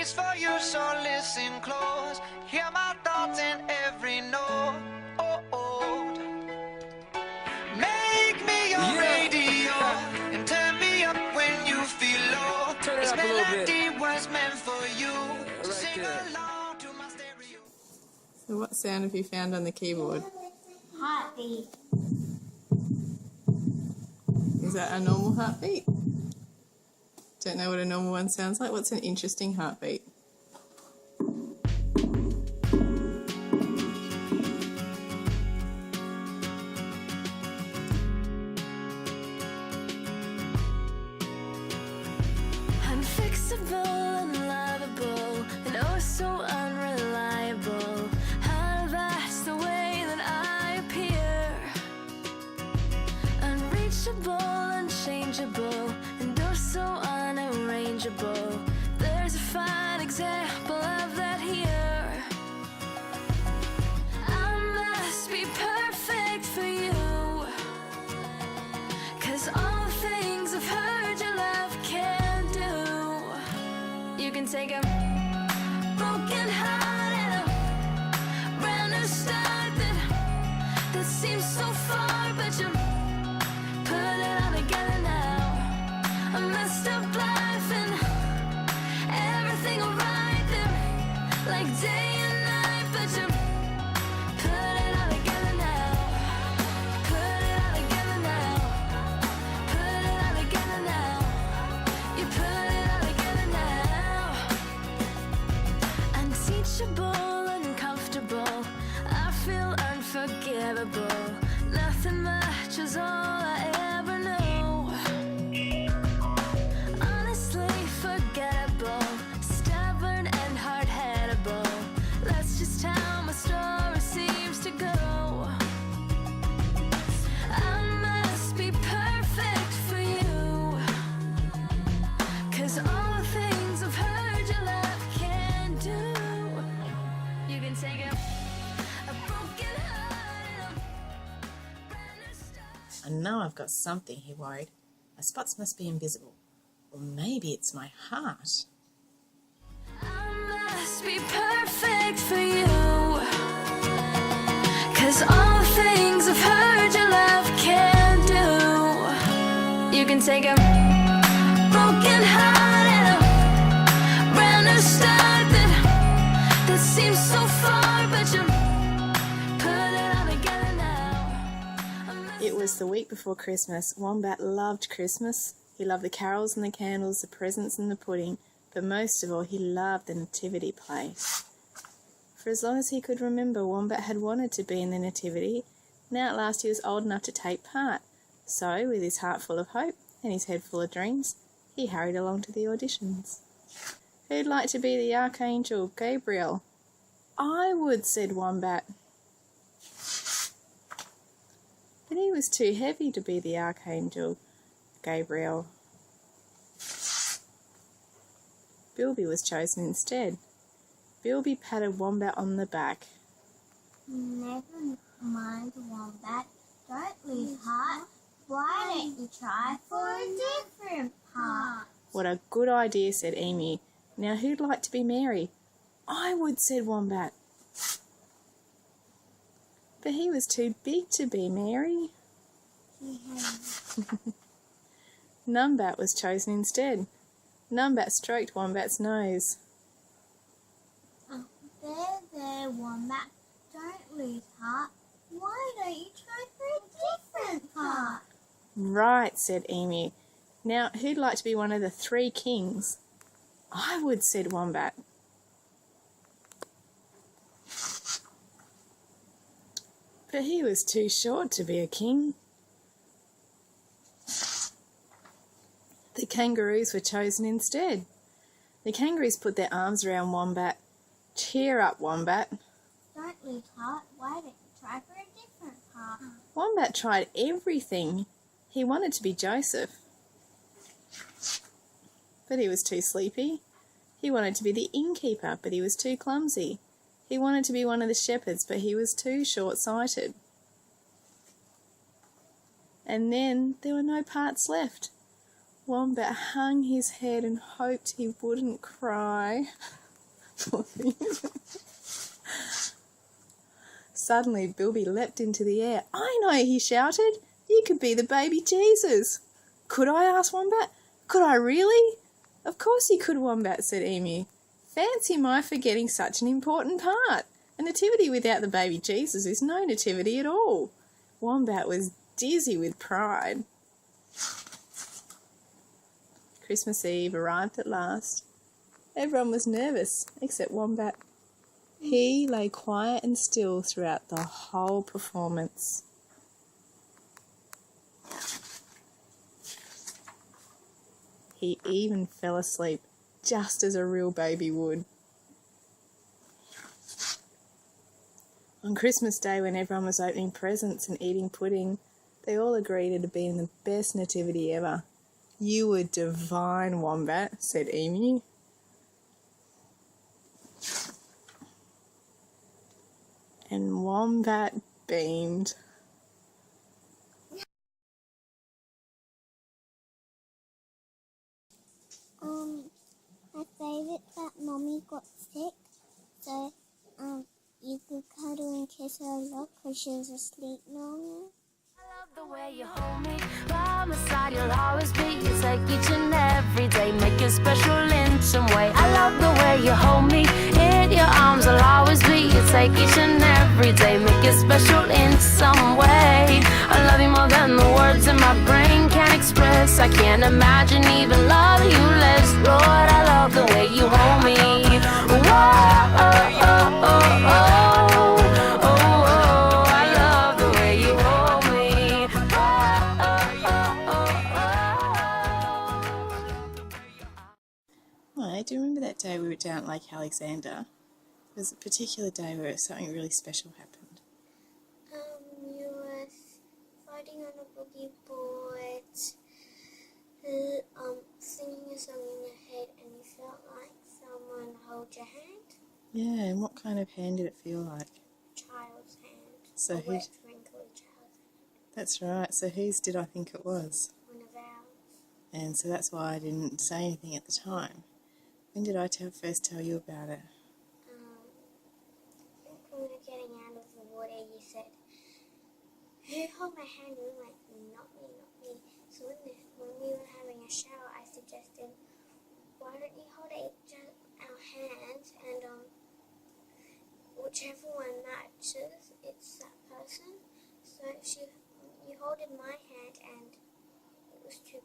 is for you, so listen close. Hear my thoughts in every note. Make me your radio and turn me up when you feel low. Turn it This up a little bit. melody was meant for you. So Right sing there. along to my stereo. So what sound have you found on the keyboard? Heartbeat. Is that a normal heartbeat? Don't know what a normal one sounds like. What's an interesting heartbeat? Unfixable, unlovable, and oh so unreliable. How vast the way that I appear. Unreachable, unchangeable, and oh so unarrangeable. There's a fine example of that here. I must be perfect for you, 'cause all the things I've heard your love can do. You can take a broken heart and a brand new start that seems so far, but you put it all together now. A messed up life and everything alright there, like day and night, but you put it all together now. Put it all together now. Put it all together now. You put it all together now. Unteachable, uncomfortable, I feel unforgivable. Nothing much is all I ever know. Honestly forgettable, stubborn and hard-headable. That's just how my story seems to go. I must be perfect for you, 'cause all the things I've heard your love can do. You can take a broken heart and a brand new start. I know I've got something, he worried. My spots must be invisible. Or maybe it's my heart. I must be perfect for you, 'cause all the things I've heard your love can do. You can take a broken heart and a brand new start that seems so far, but you put it all together now. It was the week before Christmas. Wombat loved Christmas. He loved the carols and the candles, the presents and the pudding, but most of all he loved the nativity play. For as long as he could remember, Wombat had wanted to be in the nativity. Now at last he was old enough to take part. So, with his heart full of hope and his head full of dreams, he hurried along to the auditions. Who'd like to be the Archangel Gabriel? I would, said Wombat. But he was too heavy to be the Archangel Gabriel. Bilby was chosen instead. Bilby patted Wombat on the back. Never mind, Wombat. Don't lose heart. Why don't you try for a different part? What a good idea, said Emu. Now who'd like to be Mary? I would, said Wombat. But he was too big to be Mary. Numbat was chosen instead. Numbat stroked Wombat's nose. There, Wombat. Don't lose heart. Why don't you try for a different part? Right, said Emu. Now who'd like to be one of the 3 kings? I would, said Wombat. But he was too short to be a king. The kangaroos were chosen instead. The kangaroos put their arms around Wombat. Cheer up, Wombat. Don't lose heart. Why don't you try for a different part? Wombat tried everything. He wanted to be Joseph. But he was too sleepy. He wanted to be the innkeeper, but he was too clumsy. He wanted to be one of the shepherds, but he was too short-sighted. And then there were no parts left. Wombat hung his head and hoped he wouldn't cry. Poor thing. Suddenly, Bilby leapt into the air. "I know," he shouted. "You could be the baby Jesus." "Could I?" asked Wombat. "Could I really?" "Of course you could, Wombat," said Emu. "Fancy my forgetting such an important part. A nativity without the baby Jesus is no nativity at all." Wombat was dizzy with pride. Christmas Eve arrived at last. Everyone was nervous except Wombat. He lay quiet and still throughout the whole performance. He even fell asleep, just as a real baby would. On Christmas Day, when everyone was opening presents and eating pudding, they all agreed it had been the best nativity ever. "You were divine, Wombat," said Emu. And Wombat beamed. My favourite that Mommy got sick, so you could cuddle and kiss her a lot because she was asleep longer. I love the way you hold me. By my side, you'll always be. You take each and every day, make it special in some way. I love the way you hold me. In your arms, I'll always be. You take each and every day, make it special in some way. I love you more than the words in my brain can express. I can't imagine even loving you less. Lord, I love the way you hold me. Whoa, oh, oh, oh, oh. Oh, do you remember that day we were down at Lake Alexander? It was a particular day where something really special happened. You were riding on a boogie board, singing a song in your head, and you felt like someone held your hand. Yeah, and what kind of hand did it feel like? Child's hand. So a who? wet, wrinkly child's hand. That's right. So whose did I think it was? One of ours. And so that's why I didn't say anything at the time. When did I first tell you about it? I think when we were getting out of the water, you said, "Who hold my hand?" We were like, "Not me, not me." So when we were having a shower, I suggested, "Why don't you hold our hands, and whichever one matches, it's that person." So you holded my hand, and it was too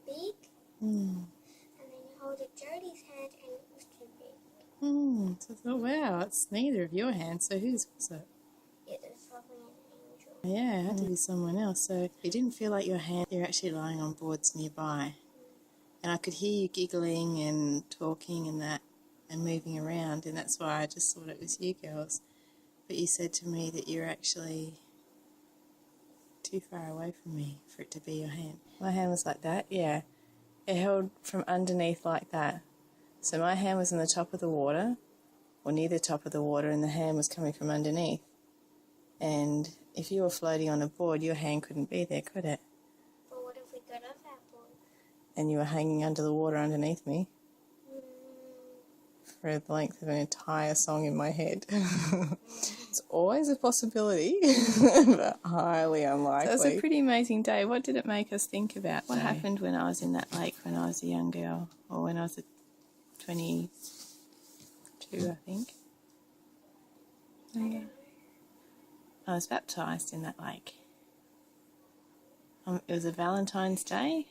big. And then you holded Jodie's hand, and it was too big. So I thought, wow, it's neither of your hands, so whose was it? It was probably an angel. Yeah, it had to be someone else. So it didn't feel like your hand, you're actually lying on boards nearby. And I could hear you giggling and talking and that and moving around, and that's why I just thought it was you girls. But you said to me that you're actually too far away from me for it to be your hand. My hand was like that, yeah. It held from underneath like that. So my hand was on the top of the water, or near the top of the water, and the hand was coming from underneath. And if you were floating on a board, your hand couldn't be there, could it? But what if we got off our board? And you were hanging under the water underneath me for the length of an entire song in my head. It's always a possibility, but highly unlikely. So it was a pretty amazing day. What did it make us think about? What happened when I was in that lake when I was a young girl, or when I was 22, I think? Yeah. I was baptised in that lake. It was a Valentine's Day,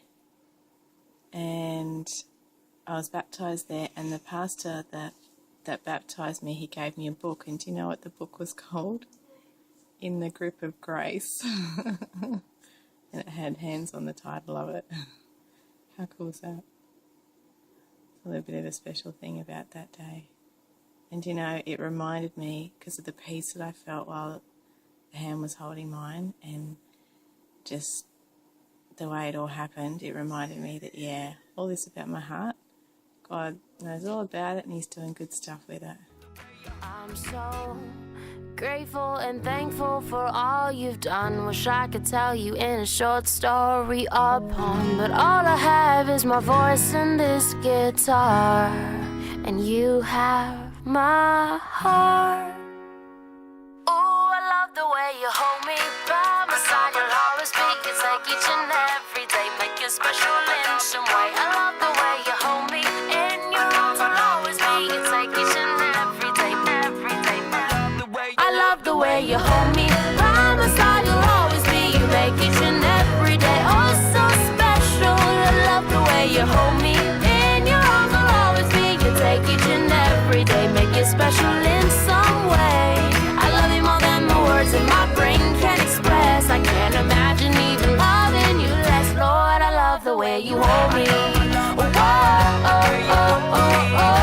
and I was baptised there, and the pastor that baptised me, he gave me a book, and do you know what the book was called? In the Grip of Grace. And it had hands on the title of it. How cool is that? It's a little bit of a special thing about that day. And you know, it reminded me, because of the peace that I felt while the hand was holding mine, and just the way it all happened, it reminded me that, yeah, all this about my heart, God knows all about it, and He's doing good stuff with it. I'm so Grateful and thankful for all you've done. Wish I could tell you in a short story or poem, but all I have is my voice and this guitar, and you have my heart. Ooh, I love the way you hold me by my side. You'll always be, it's like each and every day, make you special in some way. I love the way you hold me in your arms. I'll always be, it's like each and every day, every day. I love the way you hold me by my side. You'll always be, you make each and every day oh so special. I love the way you hold me in your arms. I'll always be, you take each and every day, make you special in some way. I love you more than the words in my brain can express. I can't imagine even loving you less. Lord, I love the way you hold me. Oh, oh, oh, oh, oh, oh.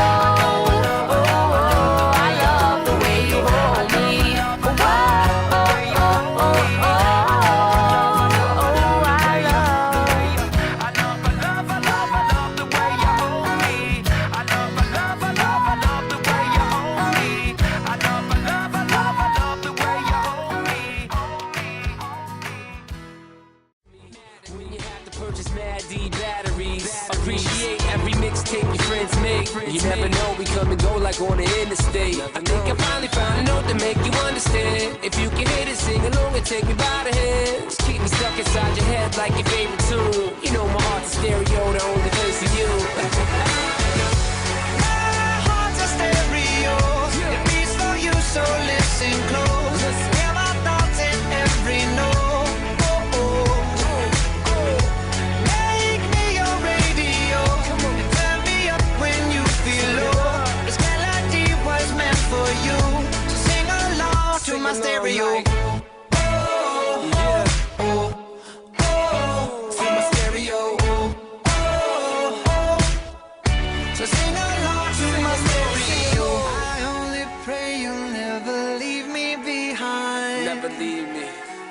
You never know, we come and go like on the interstate. I think I finally found a note to make you understand. If you can hit it, sing along and take me by the hands. Keep me stuck inside your head like your favorite tune. You know my heart's a stereo, the only place for you. My heart's a stereo. It beats for you, so listen close. Hear my thoughts in every note. Oh, oh, oh. Make me your radio. And turn me up when you feel low. This melody was meant for you, so sing along to my stereo.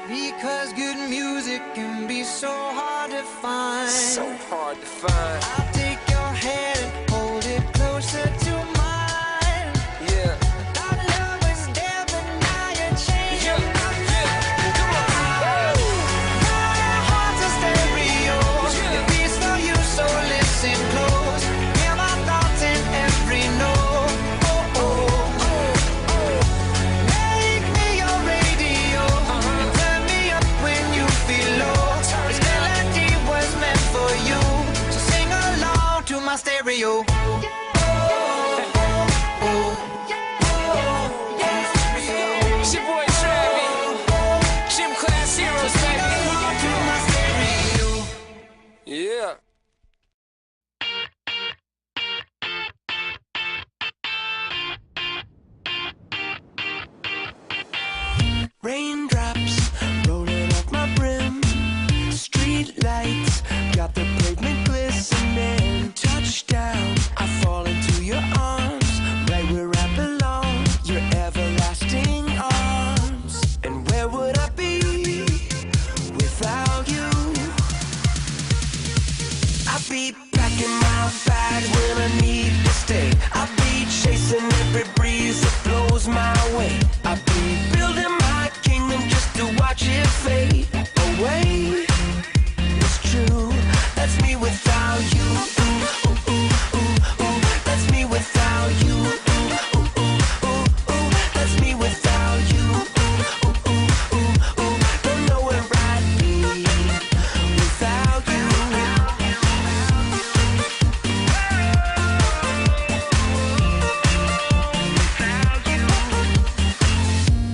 Because good music can be so hard to find. So hard to find. I'll take your hand and hold it closer to mine. Yeah. Thought love was there, but now you're changing my mind. Come on. My heart's a stereo. It beats for you, so listen close. Hear my thoughts in every note. Oh, oh, oh. Make me your radio. And turn me up when you feel low. This melody was meant for you, so sing along to my stereo. It's your boy Travis. Gym Class Heroes, baby. Yeah. Raindrops rolling off my brim. Street lights got the pavement glistening. Touchdown, I fall into your arms, right where I belong. Your everlasting arms. And where would I be without you? I'll be packing my bag when I need to stay. I'll be chasing every breeze that blows my way. I'll be building my kingdom just to watch it fade away. It's true, that's me without you. Ooh, ooh, ooh, ooh, ooh. That's me without you. Ooh, ooh, ooh, ooh, ooh. That's me without you. Ooh, ooh, ooh, ooh, ooh. Don't know where I'd be without you.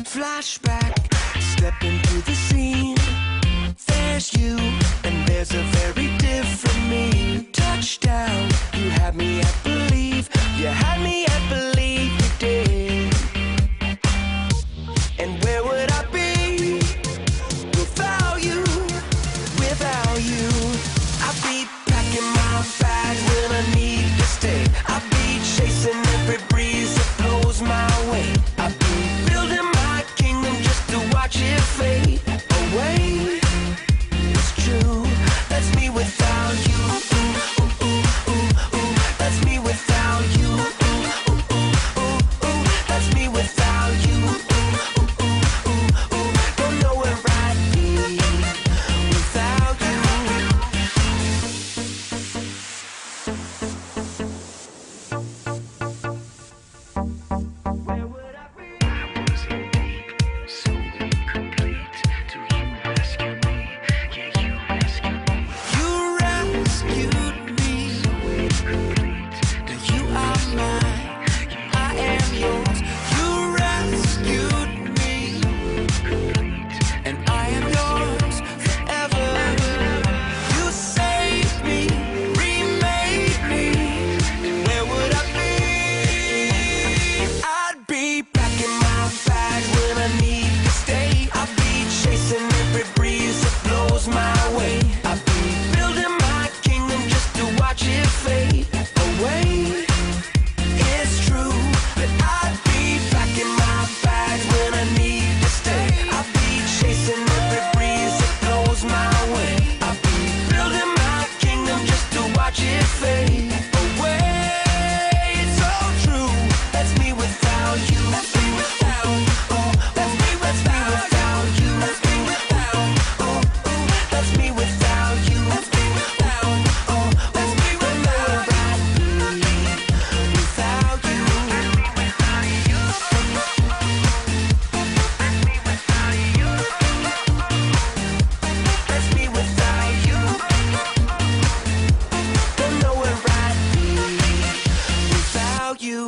Flashback, step into the scene.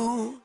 you.